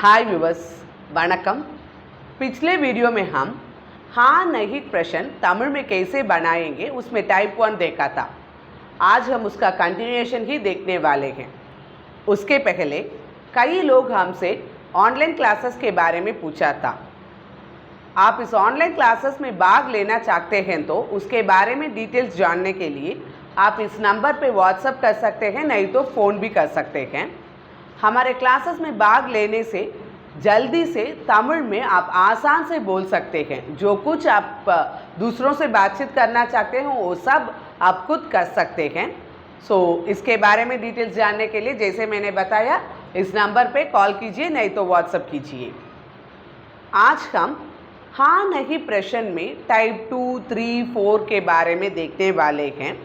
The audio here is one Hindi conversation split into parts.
हाय व्यूवर्स, वणकम। पिछले वीडियो में हम हाँ नहीं प्रश्न तमिल में कैसे बनाएंगे उसमें टाइप 1 देखा था। आज हम उसका कंटिन्यूएशन ही देखने वाले हैं। उसके पहले कई लोग हमसे ऑनलाइन क्लासेस के बारे में पूछा था। आप इस ऑनलाइन क्लासेस में भाग लेना चाहते हैं तो उसके बारे में डिटेल्स जानने के लिए आप इस नंबर पे व्हाट्सएप कर सकते हैं, नहीं तो फ़ोन भी कर सकते हैं। हमारे क्लासेस में भाग लेने से जल्दी से तमिल में आप आसान से बोल सकते हैं। जो कुछ आप दूसरों से बातचीत करना चाहते हैं वो सब आप खुद कर सकते हैं। इसके बारे में डिटेल्स जानने के लिए जैसे मैंने बताया इस नंबर पे कॉल कीजिए, नहीं तो व्हाट्सएप कीजिए। आज हम हाँ नहीं प्रश्न में टाइप 2, 3, 4 के बारे में देखने वाले हैं।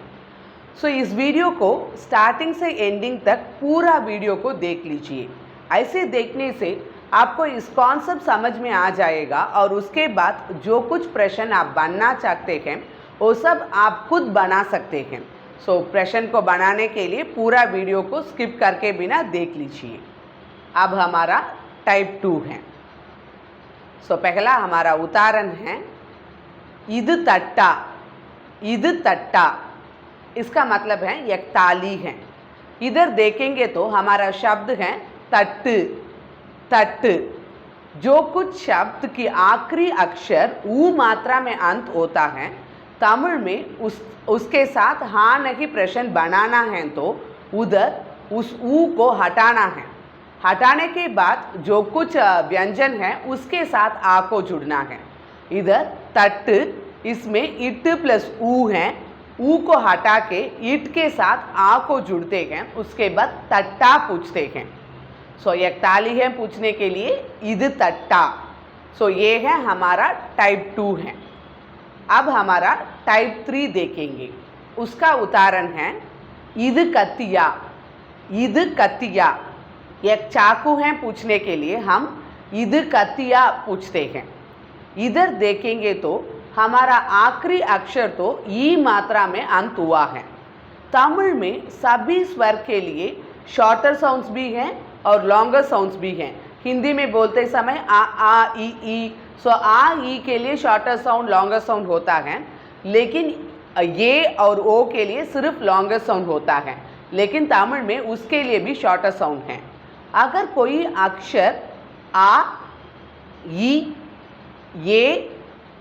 इस वीडियो को स्टार्टिंग से एंडिंग तक पूरा वीडियो को देख लीजिए। ऐसे देखने से आपको इस कॉन्सेप्ट समझ में आ जाएगा और उसके बाद जो कुछ प्रश्न आप बनना चाहते हैं वो सब आप खुद बना सकते हैं। प्रश्न को बनाने के लिए पूरा वीडियो को स्किप करके बिना देख लीजिए। अब हमारा टाइप 2 है। पहला हमारा उदाहरण है इदु तट्टा। इदु तट्टा इसका मतलब है एक ताली है। इधर देखेंगे तो हमारा शब्द है तट। तट जो कुछ शब्द की आखिरी अक्षर ऊ मात्रा में अंत होता है, तमिल में उसके साथ हाँ नहीं प्रश्न बनाना है तो उधर उस ऊ को हटाना है। हटाने के बाद जो कुछ व्यंजन है उसके साथ आ को जुड़ना है। इधर तट, इसमें इट प्लस ऊ है। ऊ को हटा के इट के साथ आ को जुड़ते हैं, उसके बाद तट्टा पूछते हैं। एक ताली है पूछने के लिए इदु तट्टा। ये है हमारा टाइप 2 है। अब हमारा टाइप 3 देखेंगे। उसका उदाहरण है इदु कत्तिया। इदु कत्तिया एक चाकू है पूछने के लिए हम इदु कत्तिया पूछते हैं। इधर देखेंगे तो हमारा आखिरी अक्षर तो ई मात्रा में अंत हुआ है। तमिल में सभी स्वर के लिए शॉर्टर साउंड्स भी हैं और लॉन्गर साउंड्स भी हैं। हिंदी में बोलते समय आ ई। आ ई के लिए शॉर्टर साउंड लॉन्गर साउंड होता है, लेकिन ये और ओ के लिए सिर्फ लॉन्गर साउंड होता है। लेकिन तमिल में उसके लिए भी शॉर्टर साउंड है। अगर कोई अक्षर आ, ई, ए,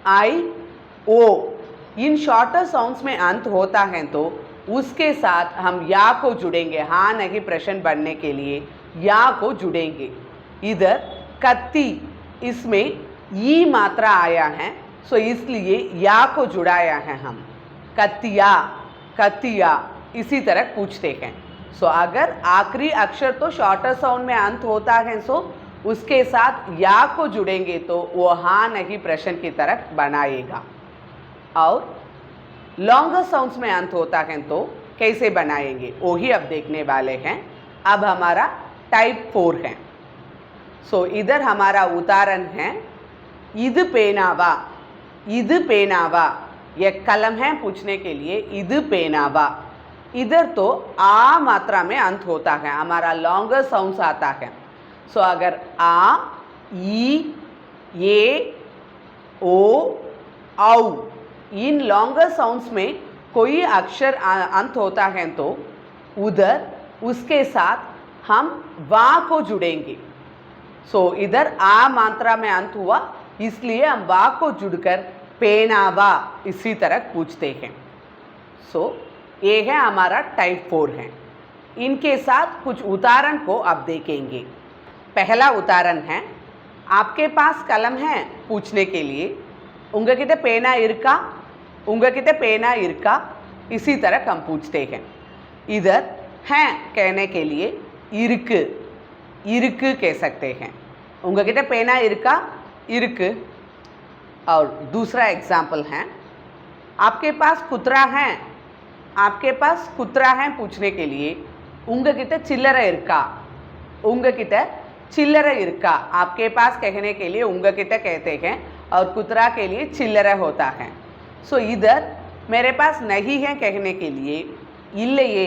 आई, ओ इन शॉर्टर साउंड्स में अंत होता है तो उसके साथ हम या को जुड़ेंगे। हाँ नहीं प्रश्न बनने के लिए या को जुड़ेंगे। इधर कत्ती, इसमें ई मात्रा आया है, इसलिए या को जुड़ाया है हम। कत्तिया, कत्तिया इसी तरह पूछते हैं। अगर आखिरी अक्षर तो शॉर्टर साउंड में अंत होता है उसके साथ या को जुड़ेंगे तो वो हाँ नहीं प्रश्न की तरह बनाएगा। और लॉन्गर साउंड्स में अंत होता है तो कैसे बनाएंगे वो ही अब देखने वाले हैं। अब हमारा टाइप 4 है। इधर हमारा उदाहरण है इदु पेनावा। इदु पेनावा एक कलम है पूछने के लिए इदु पेनावा। इधर तो आ मात्रा में अंत होता है, हमारा लॉन्गर साउंड्स आता है। अगर आ, ई, ए, ओ, औ इन लॉन्गर साउंड्स में कोई अक्षर अंत होता है तो उधर उसके साथ हम वा को जुड़ेंगे। इधर आ मात्रा में अंत हुआ, इसलिए हम वा को जुड़कर पेनावा इसी तरह पूछते हैं। ये है हमारा टाइप 4 है। इनके साथ कुछ उदाहरण को आप देखेंगे। पहला उदाहरण है आपके पास कलम है पूछने के लिए उंगकिட்ட पेना इरुक्का। उंगकिட்ட पेना इरुक्का इसी तरह हम पूछते हैं। इधर हैं कहने के लिए इरुक्कु, इरुक्कु कह सकते हैं। उंगकिட்ட पेना इरुक्का, इरुक्कु। और दूसरा एग्जाम्पल है आपके पास कुतरा है। आपके पास कुतरा है पूछने के लिए उंगकिட்ட चिल्लरे इरुक्का। उंगकिட்ட चिल्लरे इरुक्का आपके पास कहने के लिए उंगकिட்ட कहते हैं और कुतरा के लिए चिल्लरे होता है। इधर मेरे पास नहीं है कहने के लिए इल्लये,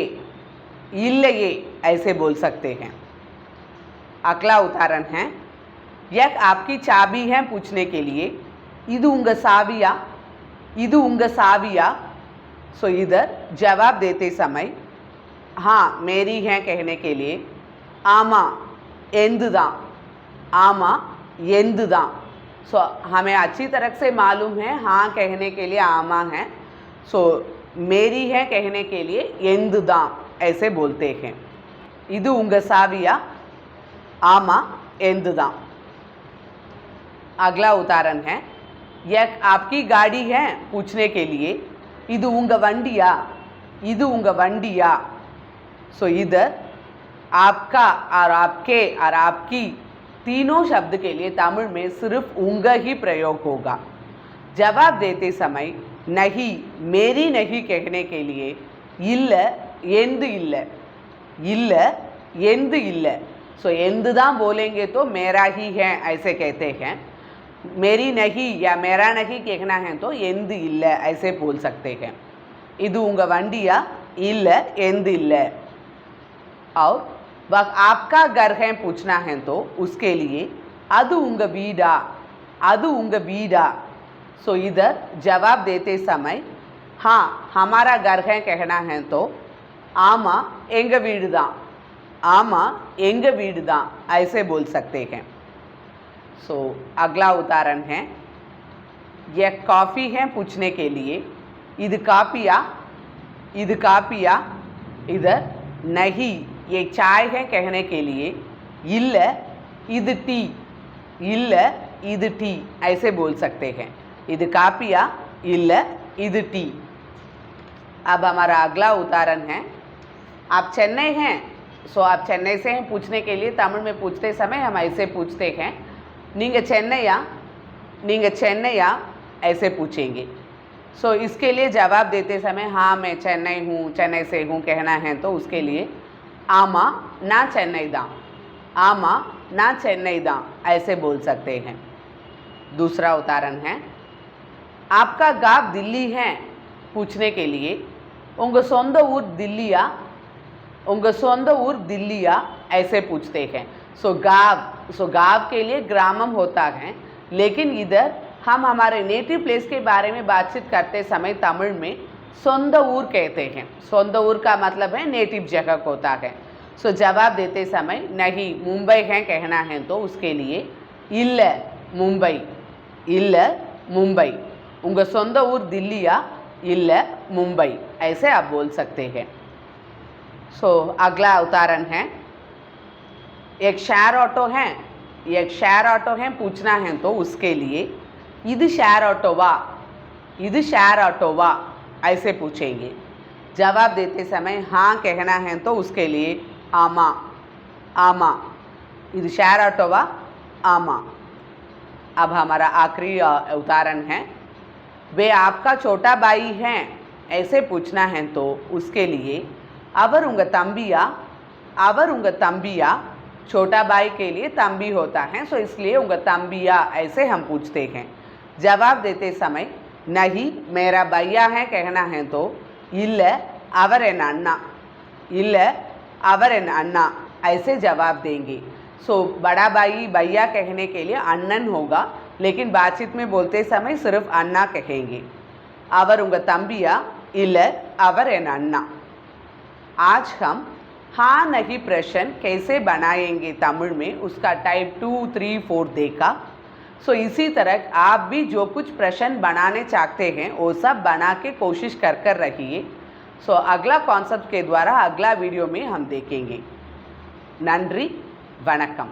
इल्लये ऐसे बोल सकते हैं। अगला उदाहरण है यह आपकी चाबी है पूछने के लिए इदु उंगा साविया, इदु उंगा साविया। सो इधर जवाब देते समय हाँ मेरी है कहने के लिए आमा एंदुदा, आमा एंदुदा। सो हमें अच्छी तरह से मालूम है हाँ कहने के लिए आमा है, सो मेरी है कहने के लिए एंदुदा ऐसे बोलते हैं। इदु उंगा साविया, आमा एंदुदा। अगला उदाहरण है यह आपकी गाड़ी है पूछने के लिए इदु उंगा वंडिया, इदु उंगा वंडिया। सो इधर आपका और आपके और आपकी तीनों शब्द के लिए तमिल में सिर्फ उंगा ही प्रयोग होगा। जवाब देते समय नहीं मेरी नहीं कहने के लिए इल्ल एंदु इल्ल, इल्ल एंदु इल्ल। सो एंदु दां बोलेंगे तो मेरा ही है ऐसे कहते हैं। मेरी नहीं या मेरा नहीं कहना है तो एंदु इल्ल ऐसे बोल सकते हैं। इदु उंगा वंडिया, इल्ल एंदु इल्ल। और वह आपका घर है पूछना है तो उसके लिए अदु उंगा वीडा, अदु उंगा वीडा। सो इधर जवाब देते समय हाँ हमारा घर है कहना है तो आमा एंगा वीडुदा, आमा एंगा वीडुदा ऐसे बोल सकते हैं। सो अगला उदाहरण है यह कॉफ़ी है पूछने के लिए इदु कापिया, इदु कापिया। इधर नहीं ये चाय है कहने के लिए इल्ल इदु टी, इल्ल इदु टी ऐसे बोल सकते हैं। इदु कापिया, इल्ल इदु टी। अब हमारा अगला उदाहरण है आप चेन्नई हैं, सो आप चेन्नई से हैं पूछने के लिए तमिल में पूछते समय हम ऐसे पूछते हैं नींगा चेन्नैया, नींगा चेन्नैया ऐसे पूछेंगे। सो इसके लिए जवाब देते समय हाँ मैं चेन्नई हूँ, चेन्नई से हूँ कहना है तो उसके लिए आमा ना चेन्नई दा, आमा ना चेन्नई दा ऐसे बोल सकते हैं। दूसरा उदाहरण है आपका गाँव दिल्ली है पूछने के लिए उंगा सोंद ऊर दिल्लिया, उंगा सोंद ऊर दिल्लिया ऐसे पूछते हैं। सो गाँव के लिए ग्रामम होता है, लेकिन इधर हम हमारे नेटिव प्लेस के बारे में बातचीत करते समय तमिल में सोंद ऊर कहते हैं। सोंद ऊर का मतलब है नेटिव जगह होता है। सो जवाब देते समय नहीं मुंबई है कहना है तो उसके लिए इल्ल मुंबई, इल्ल मुंबई। उंगा सोंद ऊर दिल्लिया, इल्ल मुंबई ऐसे आप बोल सकते हैं। सो अगला उदाहरण है एक शेयर ऑटो है, एक शेयर ऑटो है पूछना है तो उसके लिए इदु शेयर ऑटोवा, इदु शेयर ऑटोवा ऐसे पूछेंगे। जवाब देते समय हाँ कहना है तो उसके लिए आमा, आमा। इदु शेयर ऑटोवा, आमा। अब हमारा आखिरी उदाहरण है वे आपका छोटा भाई हैं ऐसे पूछना है तो उसके लिए अवर उंगा तंबिया, अवर उंगा तंबिया। छोटा भाई के लिए तंबी होता है, सो इसलिए उंगा तंबिया ऐसे हम पूछते हैं। जवाब देते समय नहीं मेरा भैया है कहना है तो इल्ल अवर एन अन्ना, इल्ल अवर एन अन्ना ऐसे जवाब देंगे। सो बड़ा भाई भैया कहने के लिए अन्नन होगा, लेकिन बातचीत में बोलते समय सिर्फ अन्ना कहेंगे। अवर उंगा तंबिया, इल्ल अवर एन अन्ना। आज हम हाँ नहीं प्रश्न कैसे बनाएंगे तमिल में उसका टाइप 2, 3, 4 देखा। सो इसी तरह आप भी जो कुछ प्रश्न बनाने चाहते हैं वो सब बना के कोशिश कर रहिए। सो अगला कॉन्सेप्ट के द्वारा अगला वीडियो में हम देखेंगे। नंद्री, वणक्कम।